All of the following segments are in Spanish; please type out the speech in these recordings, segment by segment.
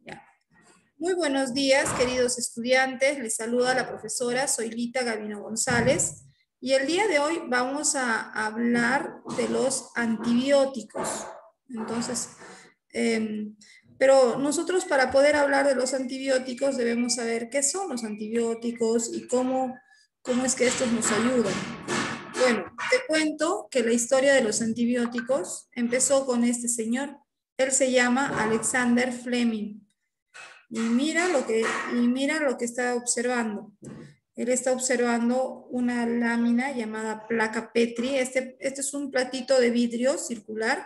Ya. Muy buenos días, queridos estudiantes. Les saluda la profesora Zoilita Gavino González. Y el día de hoy vamos a hablar de los antibióticos. Entonces, pero nosotros para poder hablar de los antibióticos debemos saber qué son los antibióticos y cómo es que estos nos ayudan. Bueno, te cuento que la historia de los antibióticos empezó con este señor. Él se llama Alexander Fleming. Y mira lo que está observando. Él está observando una lámina llamada placa Petri. Este es un platito de vidrio circular,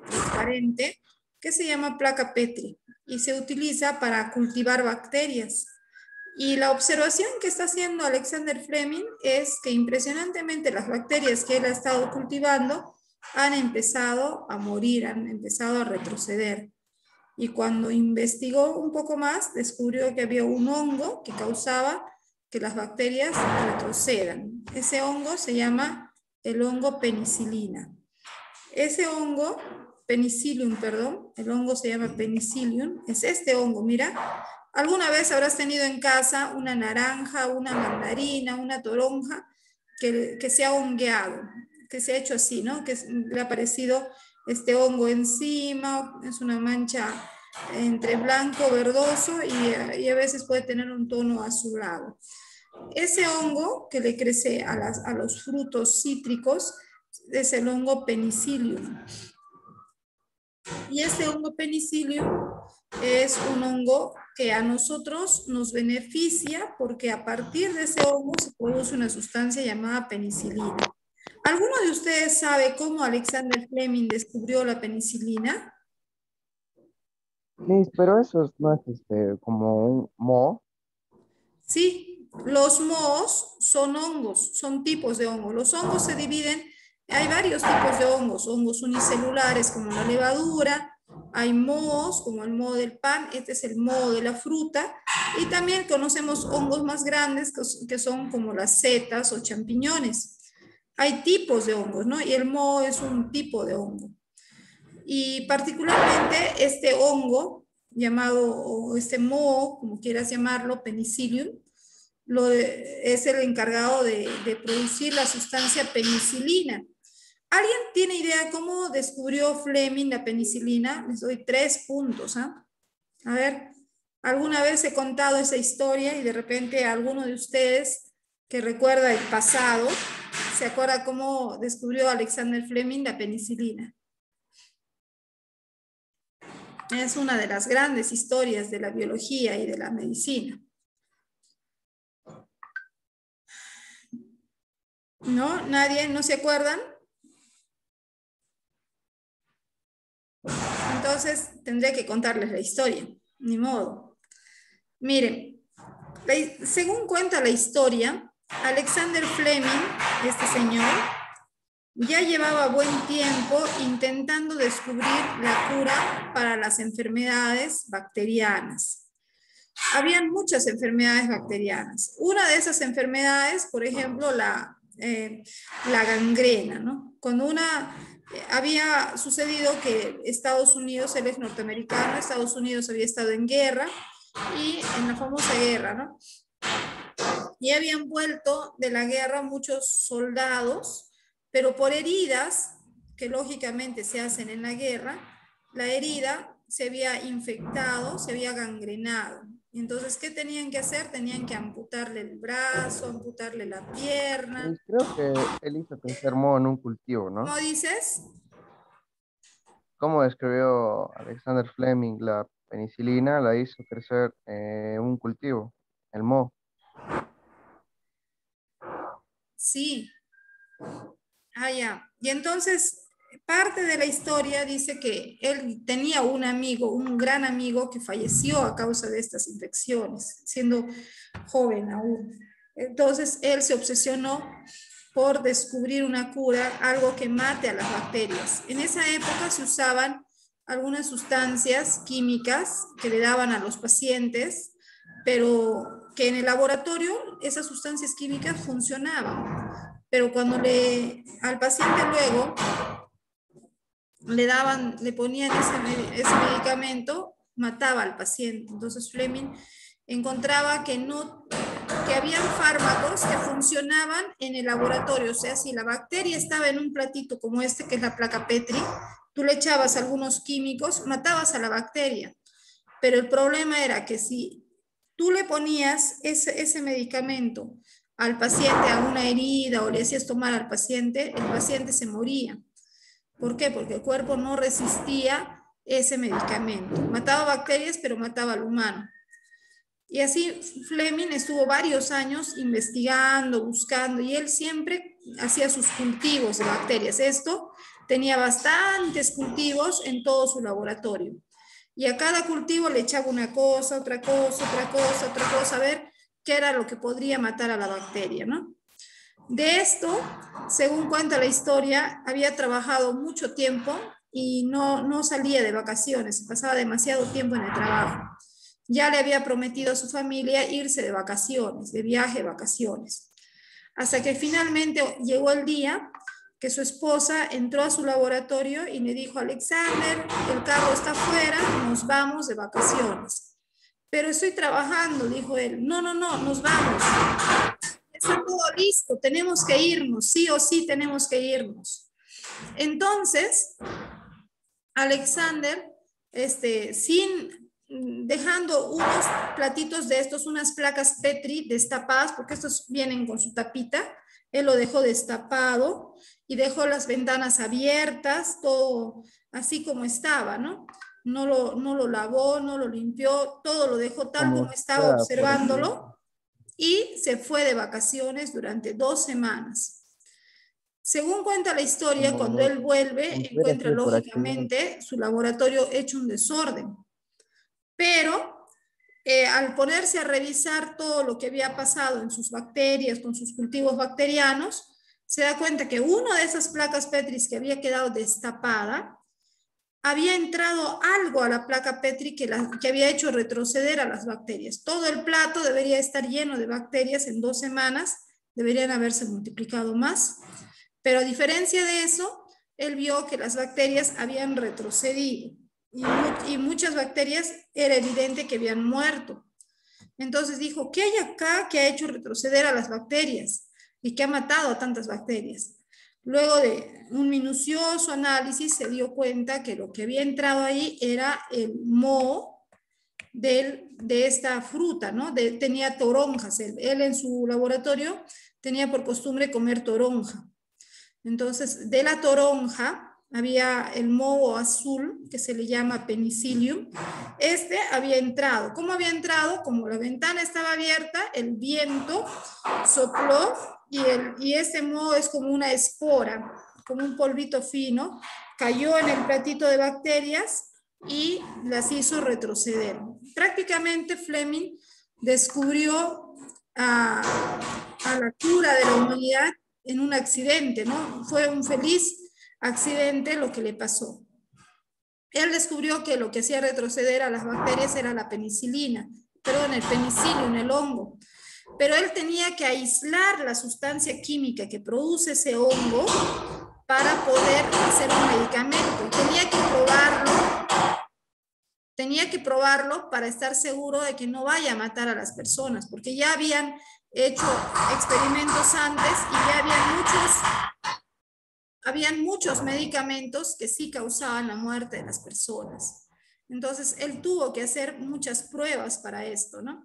transparente, que se llama placa Petri y se utiliza para cultivar bacterias. Y la observación que está haciendo Alexander Fleming es que impresionantemente las bacterias que él ha estado cultivando han empezado a morir, han empezado a retroceder. Y cuando investigó un poco más, descubrió que había un hongo que causaba que las bacterias retrocedan. Ese hongo se llama el hongo penicilina. Ese hongo, penicillium, perdón, el hongo se llama penicillium, es este hongo, mira. ¿Alguna vez habrás tenido en casa una naranja, una mandarina, una toronja que se ha hongueado, que se ha hecho así, ¿no? Que le ha aparecido este hongo encima, es una mancha entre blanco, verdoso y a veces puede tener un tono azulado. Ese hongo que le crece a los frutos cítricos es el hongo penicillium. Y este hongo penicillium es un hongo que a nosotros nos beneficia porque a partir de ese hongo se produce una sustancia llamada penicilina. ¿Alguno de ustedes sabe cómo Alexander Fleming descubrió la penicilina? Liz, pero eso no es como un moho. Sí, los mohos son hongos, son tipos de hongos. Los hongos se dividen, hay varios tipos de hongos, hongos unicelulares como la levadura, hay mohos como el moho del pan, este es el moho de la fruta, y también conocemos hongos más grandes que son como las setas o champiñones. Hay tipos de hongos, ¿no? Y el moho es un tipo de hongo. Y particularmente este hongo, llamado, o este moho, como quieras llamarlo, penicillium, es el encargado de producir la sustancia penicilina. ¿Alguien tiene idea cómo descubrió Fleming la penicilina? Les doy 3 puntos. A ver, ¿alguna vez he contado esa historia y de repente alguno de ustedes que recuerda el pasado se acuerda cómo descubrió Alexander Fleming la penicilina? Es una de las grandes historias de la biología y de la medicina. ¿No? ¿Nadie? ¿No se acuerdan? Entonces tendré que contarles la historia. Ni modo. Miren, según cuenta la historia, Alexander Fleming, este señor, ya llevaba buen tiempo intentando descubrir la cura para las enfermedades bacterianas. Habían muchas enfermedades bacterianas. Una de esas enfermedades, por ejemplo, la gangrena, ¿no? Cuando había sucedido que Estados Unidos, él es norteamericano, Estados Unidos había estado en guerra, y en la famosa guerra, ¿no? Y habían vuelto de la guerra muchos soldados, pero por heridas que lógicamente se hacen en la guerra, la herida se había infectado, se había gangrenado. Entonces, ¿qué tenían que hacer? Tenían que amputarle el brazo, amputarle la pierna. Liz, creo que él hizo crecer moho en un cultivo, ¿no? ¿Cómo dices? ¿Cómo describió Alexander Fleming la penicilina? La hizo crecer en un cultivo, el moho. Sí. Ah, ya. Y entonces, parte de la historia dice que él tenía un amigo, un gran amigo que falleció a causa de estas infecciones, siendo joven aún. Entonces, él se obsesionó por descubrir una cura, algo que mate a las bacterias. En esa época se usaban algunas sustancias químicas que le daban a los pacientes, pero que en el laboratorio esas sustancias químicas funcionaban. Pero cuando al paciente luego le ponían ese medicamento, mataba al paciente. Entonces Fleming encontraba que habían fármacos que funcionaban en el laboratorio. O sea, si la bacteria estaba en un platito como este, que es la placa Petri, tú le echabas algunos químicos, matabas a la bacteria. Pero el problema era que si tú le ponías ese medicamento al paciente a una herida o le hacías tomar al paciente, el paciente se moría. ¿Por qué? Porque el cuerpo no resistía ese medicamento. Mataba bacterias, pero mataba al humano. Y así Fleming estuvo varios años investigando, buscando, y él siempre hacía sus cultivos de bacterias. Esto tenía bastantes cultivos en todo su laboratorio. Y a cada cultivo le echaba una cosa, otra cosa, otra cosa, otra cosa, a ver qué era lo que podría matar a la bacteria, ¿no? De esto, según cuenta la historia, había trabajado mucho tiempo y no salía de vacaciones, pasaba demasiado tiempo en el trabajo. Ya le había prometido a su familia irse de vacaciones, de viaje de vacaciones. Hasta que finalmente llegó el día que su esposa entró a su laboratorio y le dijo: Alexander, el carro está afuera, nos vamos de vacaciones. Pero estoy trabajando, dijo él. No, nos vamos. Está todo listo, tenemos que irnos, sí o sí tenemos que irnos. Entonces, Alexander, dejando unos platitos de estos, unas placas Petri destapadas, porque estos vienen con su tapita, él lo dejó destapado y dejó las ventanas abiertas, todo así como estaba, ¿no? No lo lavó, no lo limpió, todo lo dejó tal Como como si estaba fuera, por así. observándolo y se fue de vacaciones durante 2 semanas. Según cuenta la historia, cuando Como, él como vuelve, si hubiera encuentra sido por accidente. lógicamente su laboratorio hecho un desorden. Pero al ponerse a revisar todo lo que había pasado en sus bacterias, con sus cultivos bacterianos, se da cuenta que una de esas placas Petri que había quedado destapada, había entrado algo a la placa Petri que había hecho retroceder a las bacterias. Todo el plato debería estar lleno de bacterias en 2 semanas, deberían haberse multiplicado más. Pero a diferencia de eso, él vio que las bacterias habían retrocedido y muchas bacterias era evidente que habían muerto. Entonces dijo: ¿qué hay acá que ha hecho retroceder a las bacterias y que ha matado a tantas bacterias? Luego de un minucioso análisis se dio cuenta que lo que había entrado ahí era el moho de esta fruta, ¿no? Tenía toronjas. Él en su laboratorio tenía por costumbre comer toronja. Entonces, de la toronja había el moho azul, que se le llama penicillium. Este había entrado. ¿Cómo había entrado? Como la ventana estaba abierta, el viento sopló y ese moho es como una espora, como un polvito fino, cayó en el platito de bacterias y las hizo retroceder. Prácticamente Fleming descubrió a la cura de la humanidad en un accidente, ¿no? Fue un feliz accidente lo que le pasó. Él descubrió que lo que hacía retroceder a las bacterias era la penicilina, perdón, el penicillium, el hongo. Pero él tenía que aislar la sustancia química que produce ese hongo para poder hacer un medicamento. Tenía que probarlo para estar seguro de que no vaya a matar a las personas, porque ya habían hecho experimentos antes y ya habían muchos medicamentos que sí causaban la muerte de las personas. Entonces, él tuvo que hacer muchas pruebas para esto, ¿no?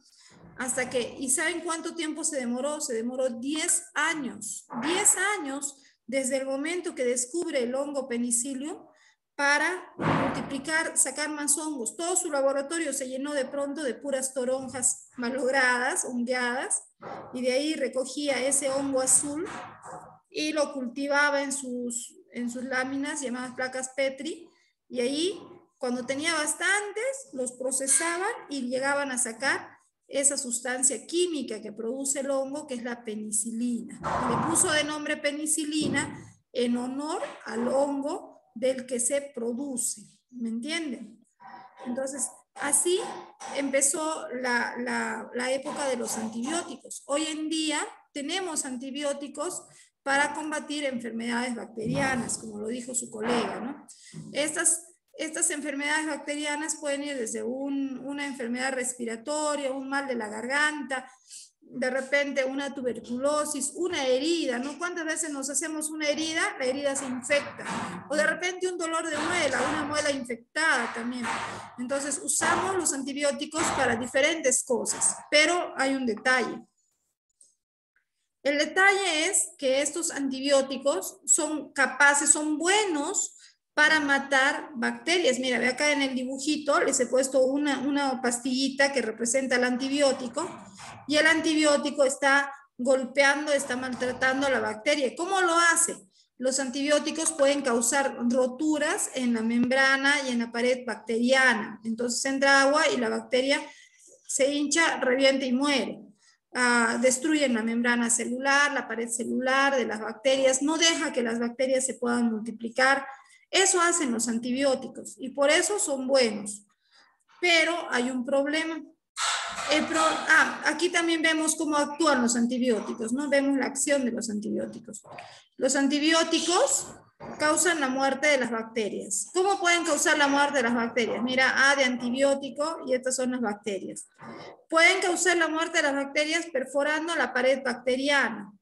Hasta que, ¿y saben cuánto tiempo se demoró? Se demoró 10 años, 10 años desde el momento que descubre el hongo penicillium para multiplicar, sacar más hongos. Todo su laboratorio se llenó de pronto de puras toronjas malogradas, hongueadas, y de ahí recogía ese hongo azul y lo cultivaba en sus láminas llamadas placas Petri, y ahí cuando tenía bastantes los procesaban y llegaban a sacar esa sustancia química que produce el hongo, que es la penicilina. Le puso de nombre penicilina en honor al hongo del que se produce, ¿me entienden? Entonces, así empezó la época de los antibióticos. Hoy en día tenemos antibióticos para combatir enfermedades bacterianas, como lo dijo su colega, ¿no? Estas enfermedades bacterianas pueden ir desde una enfermedad respiratoria, un mal de la garganta, de repente una tuberculosis, una herida, ¿no? ¿Cuántas veces nos hacemos una herida? La herida se infecta. O de repente un dolor de muela, una muela infectada también. Entonces usamos los antibióticos para diferentes cosas, pero hay un detalle. El detalle es que estos antibióticos son capaces, son buenos para matar bacterias. Mira, ve acá en el dibujito, les he puesto una pastillita que representa el antibiótico y el antibiótico está golpeando, está maltratando a la bacteria. ¿Cómo lo hace? Los antibióticos pueden causar roturas en la membrana y en la pared bacteriana. Entonces entra agua y la bacteria se hincha, revienta y muere. Destruyen la membrana celular, la pared celular de las bacterias, no deja que las bacterias se puedan multiplicar. Eso hacen los antibióticos y por eso son buenos. Pero hay un problema. Aquí también vemos cómo actúan los antibióticos, ¿no? Vemos la acción de los antibióticos. Los antibióticos causan la muerte de las bacterias. ¿Cómo pueden causar la muerte de las bacterias? Mira, A de antibiótico y estas son las bacterias. Pueden causar la muerte de las bacterias perforando la pared bacteriana,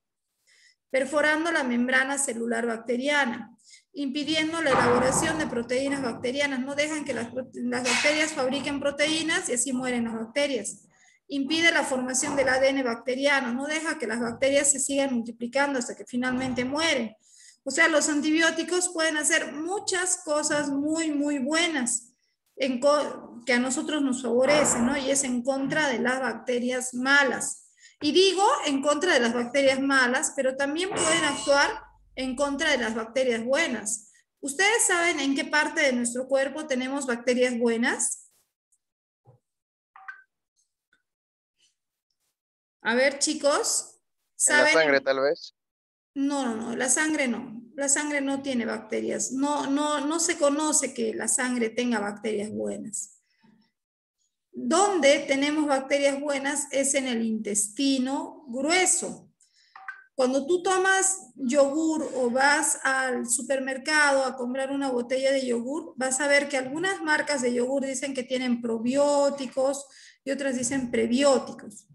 perforando la membrana celular bacteriana, impidiendo la elaboración de proteínas bacterianas. No dejan que las bacterias fabriquen proteínas y así mueren las bacterias. Impide la formación del ADN bacteriano. No deja que las bacterias se sigan multiplicando hasta que finalmente mueren. O sea, los antibióticos pueden hacer muchas cosas muy, muy buenas que a nosotros nos favorecen, ¿no? Y es en contra de las bacterias malas. Y digo en contra de las bacterias malas, pero también pueden actuar en contra de las bacterias buenas. ¿Ustedes saben en qué parte de nuestro cuerpo tenemos bacterias buenas? A ver, chicos, En la ¿saben? sangre, tal vez. No, la sangre no. La sangre no tiene bacterias. No se conoce que la sangre tenga bacterias buenas. Donde tenemos bacterias buenas es en el intestino grueso. Cuando tú tomas yogur o vas al supermercado a comprar una botella de yogur, vas a ver que algunas marcas de yogur dicen que tienen probióticos y otras dicen prebióticos.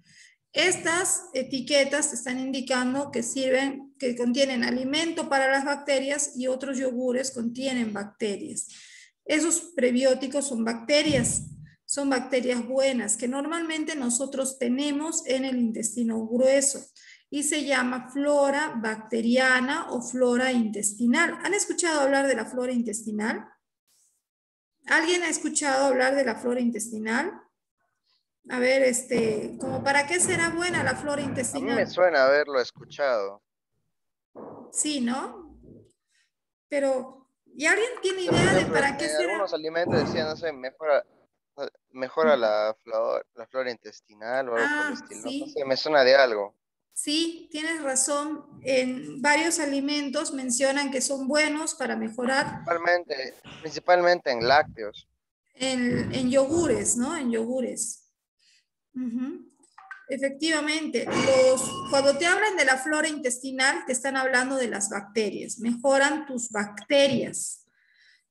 Estas etiquetas están indicando que sirven, que contienen alimento para las bacterias y otros yogures contienen bacterias. Esos prebióticos son bacterias buenas que normalmente nosotros tenemos en el intestino grueso y se llama flora bacteriana o flora intestinal. ¿Han escuchado hablar de la flora intestinal? ¿Alguien ha escuchado hablar de la flora intestinal? A ver, ¿como para qué será buena la flora A mí intestinal? me suena haberlo escuchado. Sí, ¿no? Pero, ¿y alguien tiene idea de para qué En será? algunos alimentos decían, no sé, mejora la flora intestinal o algo por el estilo. No Sí, sé, me suena de algo. sí, tienes razón. En varios alimentos mencionan que son buenos para mejorar Principalmente en lácteos. en yogures, ¿no? En yogures. Ujú. Efectivamente, cuando te hablan de la flora intestinal, te están hablando de las bacterias. Mejoran tus bacterias,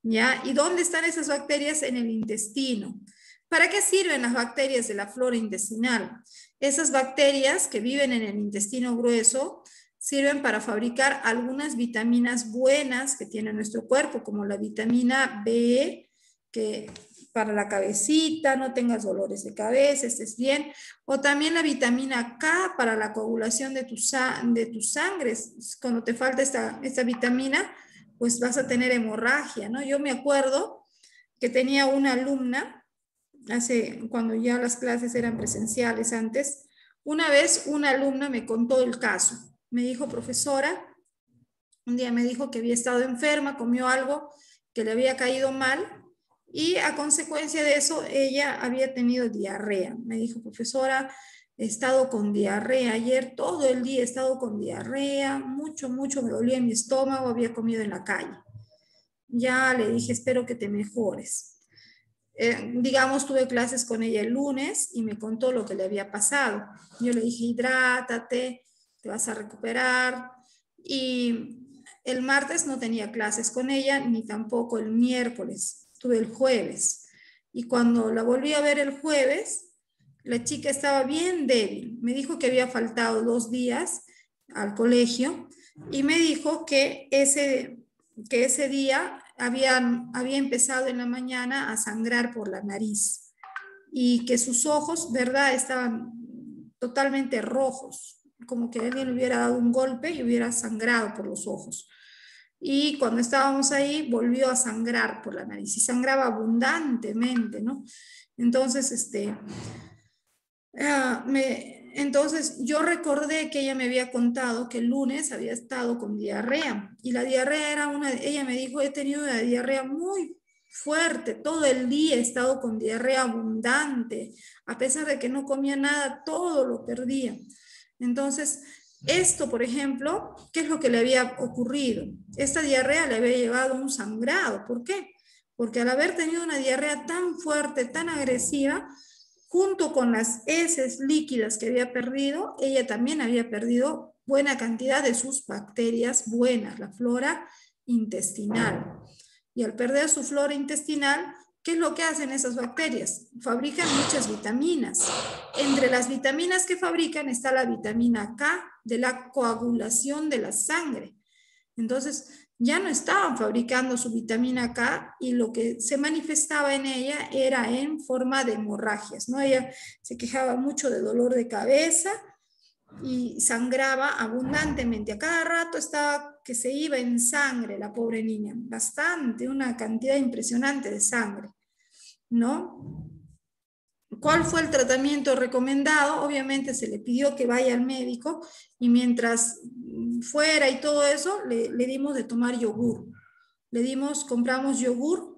¿ya? ¿Y dónde están esas bacterias? En el intestino. ¿Para qué sirven las bacterias de la flora intestinal? Esas bacterias que viven en el intestino grueso sirven para fabricar algunas vitaminas buenas que tiene nuestro cuerpo, como la vitamina B, que para la cabecita, no tengas dolores de cabeza, estés bien, o también la vitamina K para la coagulación de tus sangres. Cuando te falta esta vitamina, pues vas a tener hemorragia, ¿no? Yo me acuerdo que tenía una alumna, cuando ya las clases eran presenciales antes, una vez una alumna me contó el caso. Me dijo, profesora, un día me dijo que había estado enferma, comió algo que le había caído mal y a consecuencia de eso ella había tenido diarrea. Me dijo, profesora, he estado con diarrea. Ayer todo el día he estado con diarrea, mucho me dolía mi estómago, había comido en la calle. Ya le dije, espero que te mejores. Digamos, tuve clases con ella el lunes y me contó lo que le había pasado. Yo le dije, hidrátate, te vas a recuperar. y el martes no tenía clases con ella, ni tampoco el miércoles, tuve el jueves. Y cuando la volví a ver el jueves, la chica estaba bien débil. Me dijo que había faltado 2 días al colegio y me dijo que ese día había empezado en la mañana a sangrar por la nariz y que sus ojos, ¿verdad?, estaban totalmente rojos, como que alguien le hubiera dado un golpe y hubiera sangrado por los ojos. Y cuando estábamos ahí, volvió a sangrar por la nariz y sangraba abundantemente, ¿no? Entonces, entonces yo recordé que ella me había contado que el lunes había estado con diarrea y la diarrea era ella me dijo, he tenido una diarrea muy fuerte, todo el día he estado con diarrea abundante, a pesar de que no comía nada, todo lo perdía. Entonces, esto, por ejemplo, ¿qué es lo que le había ocurrido? Esta diarrea le había llevado a un sangrado. ¿Por qué? Porque al haber tenido una diarrea tan fuerte, tan agresiva, junto con las heces líquidas que había perdido, ella también había perdido buena cantidad de sus bacterias buenas, la flora intestinal. Y al perder su flora intestinal, ¿qué es lo que hacen esas bacterias? Fabrican muchas vitaminas. Entre las vitaminas que fabrican está la vitamina K de la coagulación de la sangre. Entonces, ya no estaban fabricando su vitamina K y lo que se manifestaba en ella era en forma de hemorragias, ¿no? Ella se quejaba mucho de dolor de cabeza y sangraba abundantemente. A cada rato estaba que se iba en sangre la pobre niña, bastante, una cantidad impresionante de sangre, ¿no? ¿Cuál fue el tratamiento recomendado? Obviamente se le pidió que vaya al médico y mientras fuera y todo eso, le dimos de tomar yogur. Compramos yogur,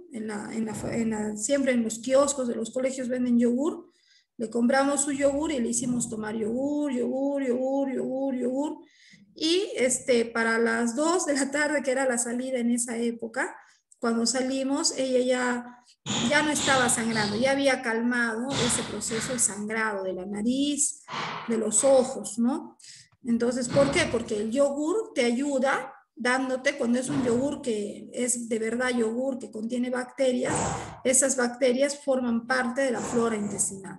siempre en los kioscos de los colegios venden yogur, le compramos su yogur y le hicimos tomar yogur. Y para las 2 de la tarde, que era la salida en esa época, cuando salimos, ella ya no estaba sangrando, ya había calmado ese proceso de sangrado de la nariz, de los ojos, ¿no? Entonces, ¿por qué? Porque el yogur te ayuda dándote, cuando es un yogur que es de verdad yogur, que contiene bacterias, esas bacterias forman parte de la flora intestinal.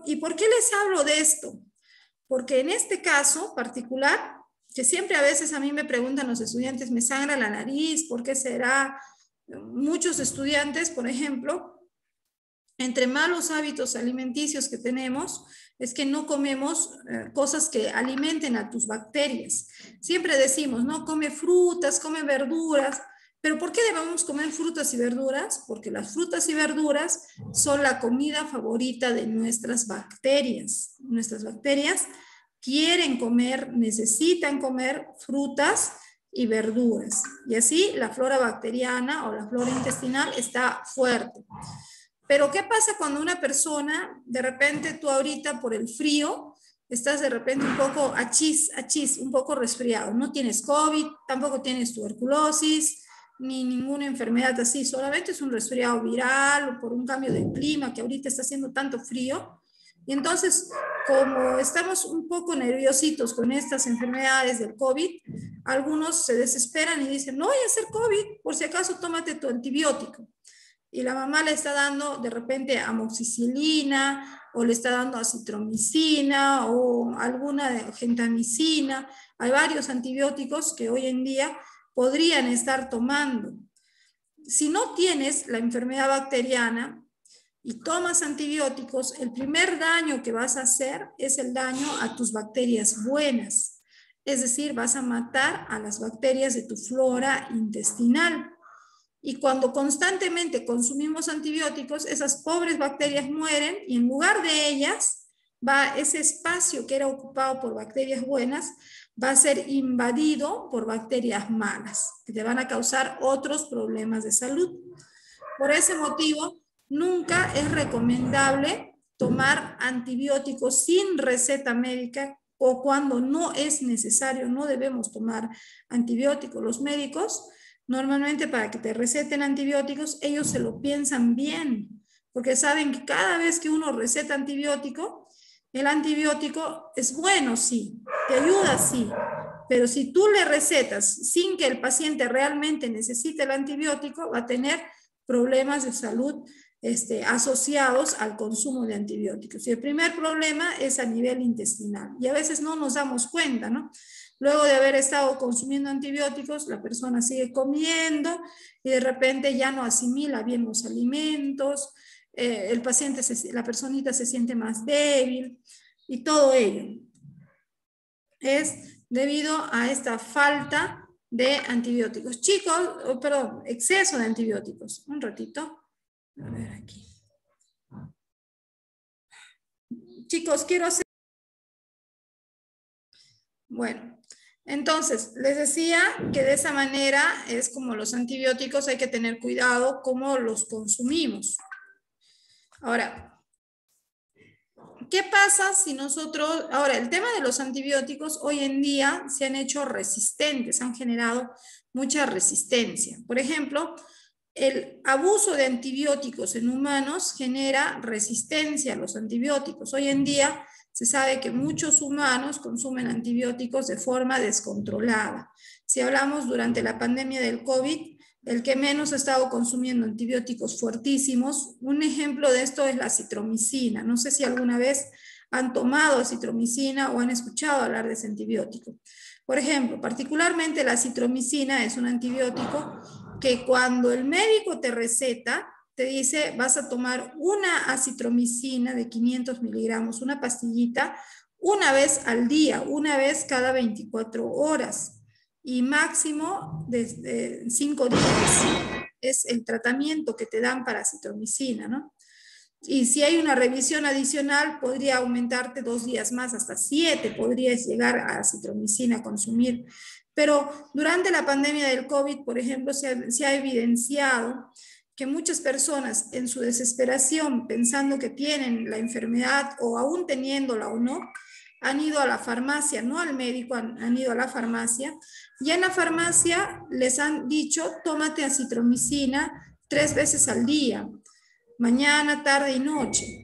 ¿Y por qué les hablo de esto? Porque en este caso particular, que siempre a veces a mí me preguntan los estudiantes, me sangra la nariz, ¿por qué será? Muchos estudiantes, por ejemplo, entre malos hábitos alimenticios que tenemos, es que no comemos cosas que alimenten a tus bacterias. Siempre decimos, no, come frutas, come verduras, pero ¿por qué debemos comer frutas y verduras? Porque las frutas y verduras son la comida favorita de nuestras bacterias. Nuestras bacterias quieren comer, necesitan comer frutas y verduras. Y así la flora bacteriana o la flora intestinal está fuerte. Pero ¿qué pasa cuando una persona, de repente tú ahorita por el frío, estás de repente un poco achis, un poco resfriado? No tienes COVID, tampoco tienes tuberculosis, ni ninguna enfermedad así, solamente es un resfriado viral o por un cambio de clima que ahorita está haciendo tanto frío. Y entonces, como estamos un poco nerviositos con estas enfermedades del COVID, algunos se desesperan y dicen, no voy a hacer COVID, por si acaso tómate tu antibiótico. Y la mamá le está dando de repente amoxicilina o le está dando acitromicina o alguna de gentamicina. Hay varios antibióticos que hoy en día podrían estar tomando. Si no tienes la enfermedad bacteriana y tomas antibióticos, el primer daño que vas a hacer es el daño a tus bacterias buenas. Es decir, vas a matar a las bacterias de tu flora intestinal. Y cuando constantemente consumimos antibióticos, esas pobres bacterias mueren y en lugar de ellas, ese espacio que era ocupado por bacterias buenas va a ser invadido por bacterias malas, que te van a causar otros problemas de salud. Por ese motivo, nunca es recomendable tomar antibióticos sin receta médica o cuando no es necesario, no debemos tomar antibióticos. Los médicos, normalmente para que te receten antibióticos, ellos se lo piensan bien, porque saben que cada vez que uno receta antibiótico, el antibiótico es bueno, sí, te ayuda, sí, Pero si tú le recetas sin que el paciente realmente necesite el antibiótico, va a tener problemas de salud asociados al consumo de antibióticos. Y el primer problema es a nivel intestinal. Y a veces no nos damos cuenta, ¿no? Luego de haber estado consumiendo antibióticos, la persona sigue comiendo y de repente ya no asimila bien los alimentos, el paciente, la personita se siente más débil y todo ello es debido a esta falta de antibióticos. Chicos, perdón, exceso de antibióticos. Un ratito. A ver aquí. Chicos, quiero hacer... Bueno, entonces, les decía que de esa manera es como los antibióticos, hay que tener cuidado cómo los consumimos. Ahora, ¿qué pasa si nosotros... Ahora, el tema de los antibióticos hoy en día se han hecho resistentes, han generado mucha resistencia. Por ejemplo, el abuso de antibióticos en humanos genera resistencia a los antibióticos. Hoy en día se sabe que muchos humanos consumen antibióticos de forma descontrolada. Si hablamos durante la pandemia del COVID, el que menos ha estado consumiendo antibióticos fuertísimos, un ejemplo de esto es la citromicina. No sé si alguna vez han tomado citromicina o han escuchado hablar de ese antibiótico. Por ejemplo, particularmente la citromicina es un antibiótico que cuando el médico te receta, te dice vas a tomar una acitromicina de 500 miligramos, una pastillita, una vez al día, una vez cada 24 horas y máximo de 5 días. Es el tratamiento que te dan para acitromicina, ¿no? Y si hay una revisión adicional, podría aumentarte 2 días más, hasta 7 podrías llegar a citromicina a consumir. Pero durante la pandemia del COVID, por ejemplo, se ha evidenciado que muchas personas en su desesperación, pensando que tienen la enfermedad o aún teniéndola o no, han ido a la farmacia, no al médico, han ido a la farmacia, y en la farmacia les han dicho, tómate acitromicina 3 veces al día, mañana, tarde y noche.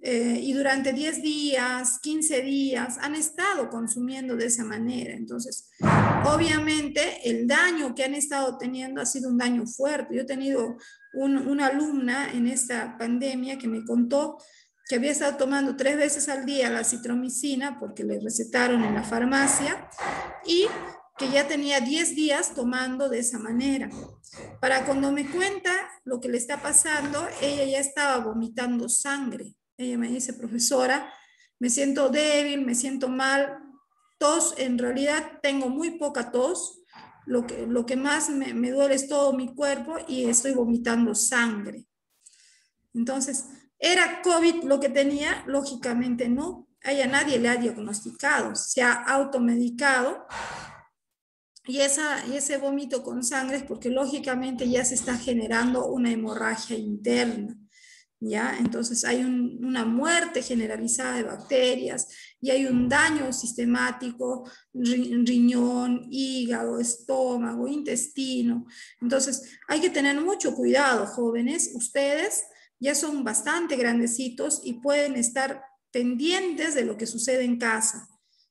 Y durante 10 días, 15 días, han estado consumiendo de esa manera. Entonces, obviamente, el daño que han estado teniendo ha sido un daño fuerte. Yo he tenido una alumna en esta pandemia que me contó que había estado tomando 3 veces al día la citromicina porque le recetaron en la farmacia y que ya tenía 10 días tomando de esa manera. Para cuando me cuenta lo que le está pasando, ella ya estaba vomitando sangre. Ella me dice, profesora, me siento débil, me siento mal, tos, en realidad tengo muy poca tos, lo que más me duele es todo mi cuerpo y estoy vomitando sangre. Entonces, ¿era COVID lo que tenía? Lógicamente no. A ella nadie le ha diagnosticado, se ha automedicado. Y ese vómito con sangre es porque lógicamente ya se está generando una hemorragia interna, ¿ya? Entonces hay una muerte generalizada de bacterias y hay un daño sistemático, riñón, hígado, estómago, intestino. Entonces hay que tener mucho cuidado, jóvenes. Ustedes ya son bastante grandecitos y pueden estar pendientes de lo que sucede en casa.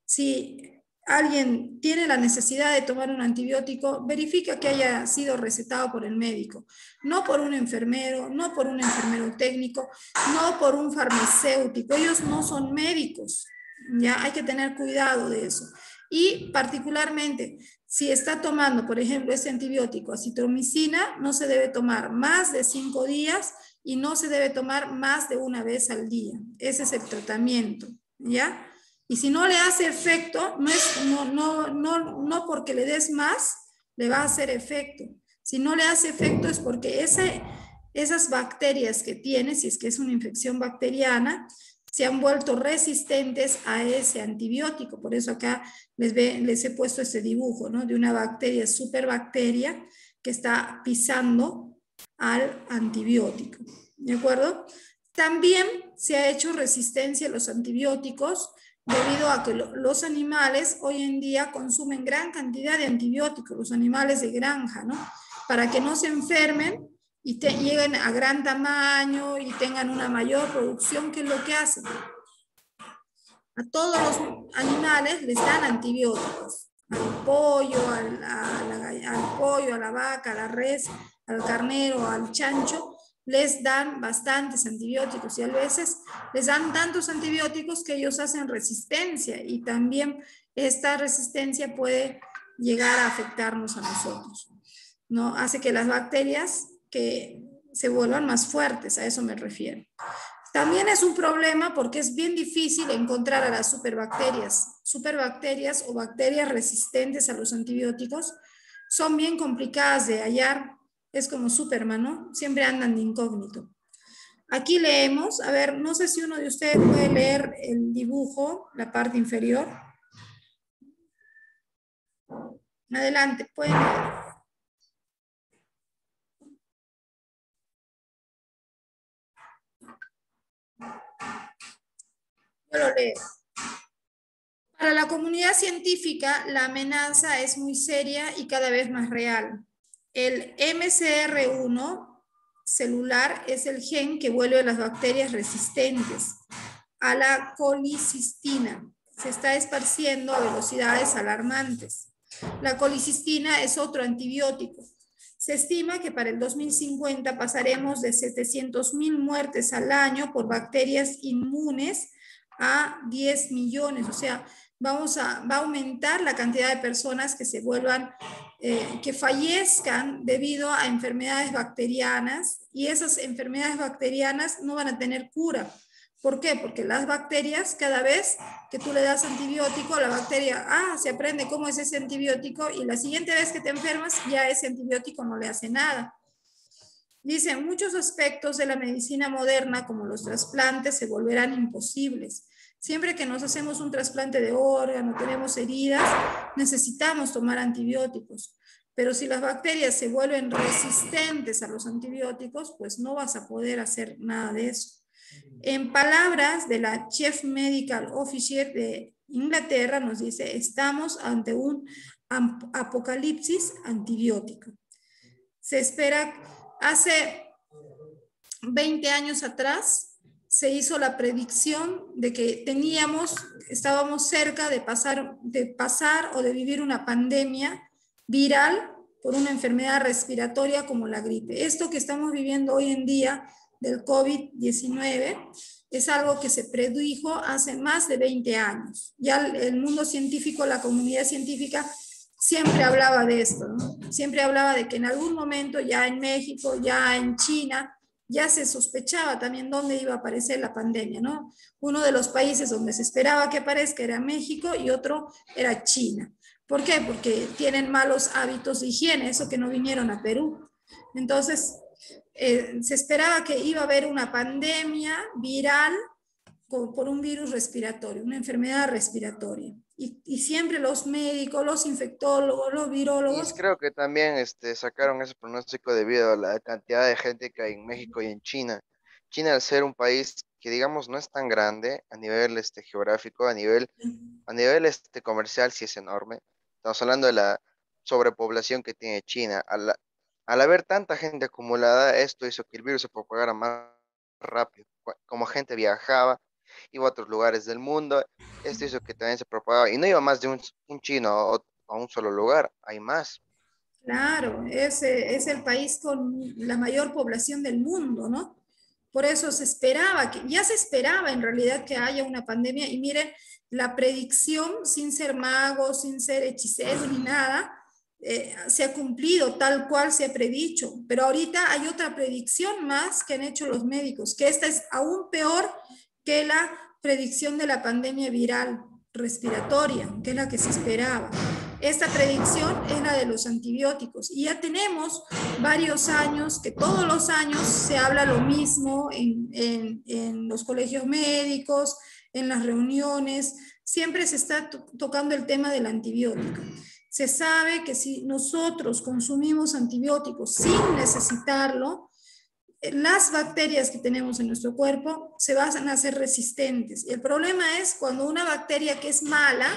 Si alguien tiene la necesidad de tomar un antibiótico, verifica que haya sido recetado por el médico, no por un enfermero, no por un enfermero técnico, no por un farmacéutico. Ellos no son médicos, ya hay que tener cuidado de eso. Y particularmente, si está tomando, por ejemplo, ese antibiótico, acitromicina, no se debe tomar más de 5 días y no se debe tomar más de una vez al día. Ese es el tratamiento, ¿ya? Y si no le hace efecto, no porque le des más, le va a hacer efecto. Si no le hace efecto es porque esas bacterias que tiene, si es que es una infección bacteriana, se han vuelto resistentes a ese antibiótico. Por eso acá les he puesto este dibujo, ¿no? De una bacteria, superbacteria, que está pisando al antibiótico. ¿De acuerdo? También se ha hecho resistencia a los antibióticos debido a que los animales hoy en día consumen gran cantidad de antibióticos, los animales de granja, ¿no? Para que no se enfermen y lleguen a gran tamaño y tengan una mayor producción, que es lo que hacen. A todos los animales les dan antibióticos. al pollo, al pollo, a la vaca, a la res, al carnero, al chancho, les dan bastantes antibióticos y a veces les dan tantos antibióticos que ellos hacen resistencia y también esta resistencia puede llegar a afectarnos a nosotros, ¿no? Hace que las bacterias que se vuelvan más fuertes, a eso me refiero. También es un problema porque es bien difícil encontrar a las superbacterias. Superbacterias o bacterias resistentes a los antibióticos son bien complicadas de hallar. Es como Superman, ¿no? Siempre andan de incógnito. Aquí leemos, a ver, no sé si uno de ustedes puede leer el dibujo, la parte inferior. Adelante, pueden leer. Yo lo leo. Para la comunidad científica, la amenaza es muy seria y cada vez más real. El MCR1 celular es el gen que vuelve a las bacterias resistentes a la colicistina. Se está esparciendo a velocidades alarmantes. La colicistina es otro antibiótico. Se estima que para el 2050 pasaremos de 700.000 muertes al año por bacterias inmunes a 10 millones, o sea, va a aumentar la cantidad de personas que se vuelvan, que fallezcan debido a enfermedades bacterianas y esas enfermedades bacterianas no van a tener cura. ¿Por qué? Porque las bacterias, cada vez que tú le das antibiótico, la bacteria, se aprende cómo es ese antibiótico y la siguiente vez que te enfermas, ya ese antibiótico no le hace nada. Dicen, muchos aspectos de la medicina moderna, como los trasplantes, se volverán imposibles. Siempre que nos hacemos un trasplante de órgano, tenemos heridas, necesitamos tomar antibióticos. Pero si las bacterias se vuelven resistentes a los antibióticos, pues no vas a poder hacer nada de eso. En palabras de la Chief Medical Officer de Inglaterra, nos dice, estamos ante un apocalipsis antibiótico. Se espera, hace 20 años atrás, se hizo la predicción de que estábamos cerca de pasar o de vivir una pandemia viral por una enfermedad respiratoria como la gripe. Esto que estamos viviendo hoy en día del COVID-19 es algo que se predijo hace más de 20 años. Ya el mundo científico, la comunidad científica, siempre hablaba de esto, ¿no? Siempre hablaba de que en algún momento ya en México, ya en China, ya se sospechaba también dónde iba a aparecer la pandemia, ¿no? Uno de los países donde se esperaba que aparezca era México y otro era China. ¿Por qué? Porque tienen malos hábitos de higiene, eso que no vinieron a Perú. Entonces, se esperaba que iba a haber una pandemia viral por un virus respiratorio, una enfermedad respiratoria. Y siempre los médicos, los infectólogos, los Y virólogos. creo que también sacaron ese pronóstico debido a la cantidad de gente que hay en México y en China. China, al ser un país que, digamos, no es tan grande a nivel geográfico, a nivel comercial, sí es enorme. Estamos hablando de la sobrepoblación que tiene China. Al haber tanta gente acumulada, esto hizo que el virus se propagara más rápido. Como gente viajaba, iba a otros lugares del mundo, esto hizo que también se propagaba. Y no iba más de un chino a un solo lugar, hay más. Claro, es el país con la mayor población del mundo, ¿no? Por eso ya se esperaba en realidad que haya una pandemia y miren, la predicción sin ser mago, sin ser hechicero ni nada, se ha cumplido tal cual se ha predicho. Pero ahorita hay otra predicción más que han hecho los médicos, que esta es aún peor que la predicción de la pandemia viral respiratoria, que es la que se esperaba. Esta predicción es la de los antibióticos y ya tenemos varios años que todos los años se habla lo mismo en los colegios médicos, en las reuniones, siempre se está tocando el tema del antibiótico. Se sabe que si nosotros consumimos antibióticos sin necesitarlo, las bacterias que tenemos en nuestro cuerpo se van a hacer resistentes. Y el problema es cuando una bacteria que es mala,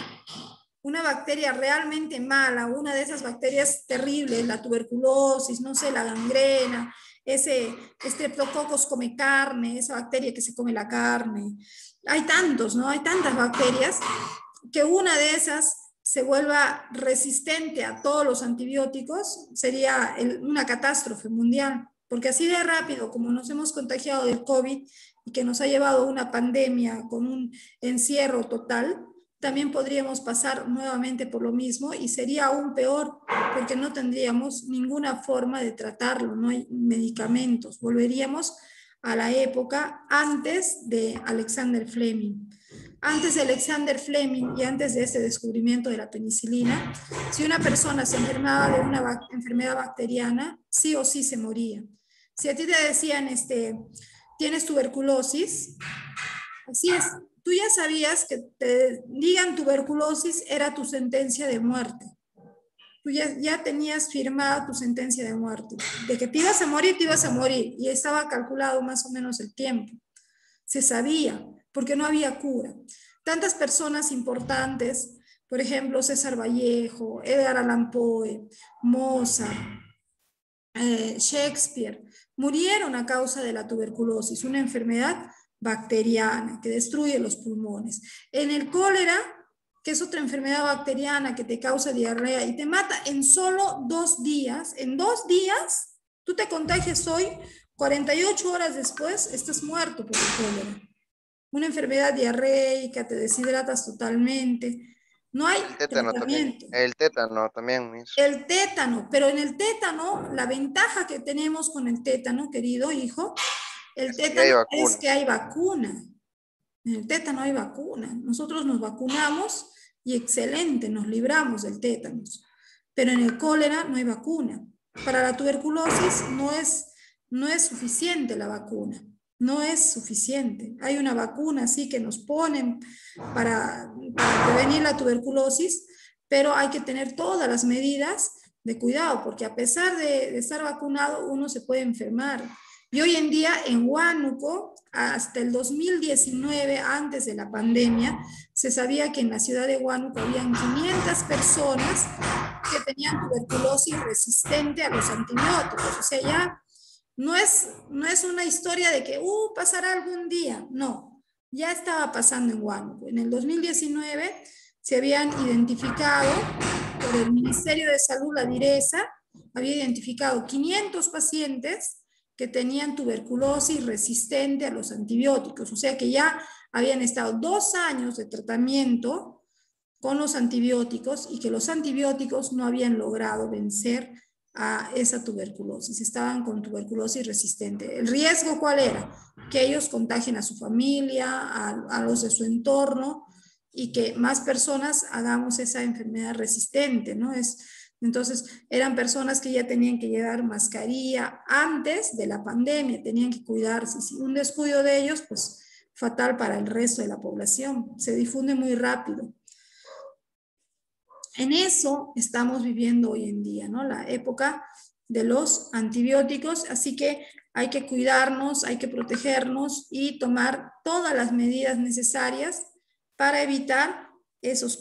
una bacteria realmente mala, una de esas bacterias terribles, la tuberculosis, no sé, la gangrena, ese Streptococcus come carne, esa bacteria que se come la carne. Hay tantos, ¿no? Hay tantas bacterias que una de esas se vuelva resistente a todos los antibióticos, sería una catástrofe mundial, porque así de rápido como nos hemos contagiado del COVID y que nos ha llevado a una pandemia con un encierro total, también podríamos pasar nuevamente por lo mismo y sería aún peor porque no tendríamos ninguna forma de tratarlo, no hay medicamentos, volveríamos a la época antes de Alexander Fleming. Antes de Alexander Fleming y antes de ese descubrimiento de la penicilina, si una persona se enfermaba de una enfermedad bacteriana, sí o sí se moría. Si a ti te decían, tienes tuberculosis, así es, tú ya sabías que te digan tuberculosis era tu sentencia de muerte. Tú ya tenías firmada tu sentencia de muerte. De que te ibas a morir, te ibas a morir. Y estaba calculado más o menos el tiempo. Se sabía, porque no había cura. Tantas personas importantes, por ejemplo, César Vallejo, Edgar Allan Poe, Mozart, Shakespeare, murieron a causa de la tuberculosis, una enfermedad bacteriana que destruye los pulmones. En el cólera, que es otra enfermedad bacteriana que te causa diarrea y te mata en solo 2 días, en 2 días, tú te contagias hoy, 48 horas después, estás muerto por el cólera. Una enfermedad diarreica, te deshidratas totalmente. No hay El tétano también. tratamiento. El tétano también. El tétano, pero en el tétano, la ventaja que tenemos con el tétano, querido hijo, el Es que hay tétano es que vacunas. hay vacuna. En el tétano hay vacuna. Nosotros nos vacunamos y excelente, nos libramos del tétanos. Pero en el cólera no hay vacuna. Para la tuberculosis no es suficiente la vacuna. No es suficiente. Hay una vacuna sí que nos ponen para prevenir la tuberculosis, pero hay que tener todas las medidas de cuidado, porque a pesar de estar vacunado, uno se puede enfermar. Y hoy en día en Huánuco, hasta el 2019, antes de la pandemia, se sabía que en la ciudad de Huánuco habían 500 personas que tenían tuberculosis resistente a los antibióticos. O sea, ya no es una historia de que, pasará algún día. No, ya estaba pasando en Huánuco. En el 2019 se habían identificado por el Ministerio de Salud, la DIRESA, había identificado 500 pacientes que tenían tuberculosis resistente a los antibióticos, o sea que ya habían estado 2 años de tratamiento con los antibióticos y que los antibióticos no habían logrado vencer a esa tuberculosis, estaban con tuberculosis resistente. ¿El riesgo cuál era? Que ellos contagien a su familia, a los de su entorno y que más personas hagamos esa enfermedad resistente, ¿no? Entonces, eran personas que ya tenían que llevar mascarilla antes de la pandemia, tenían que cuidarse. Si un descuido de ellos, pues fatal para el resto de la población. Se difunde muy rápido. En eso estamos viviendo hoy en día, ¿no? La época de los antibióticos, así que hay que cuidarnos, hay que protegernos y tomar todas las medidas necesarias para evitar esos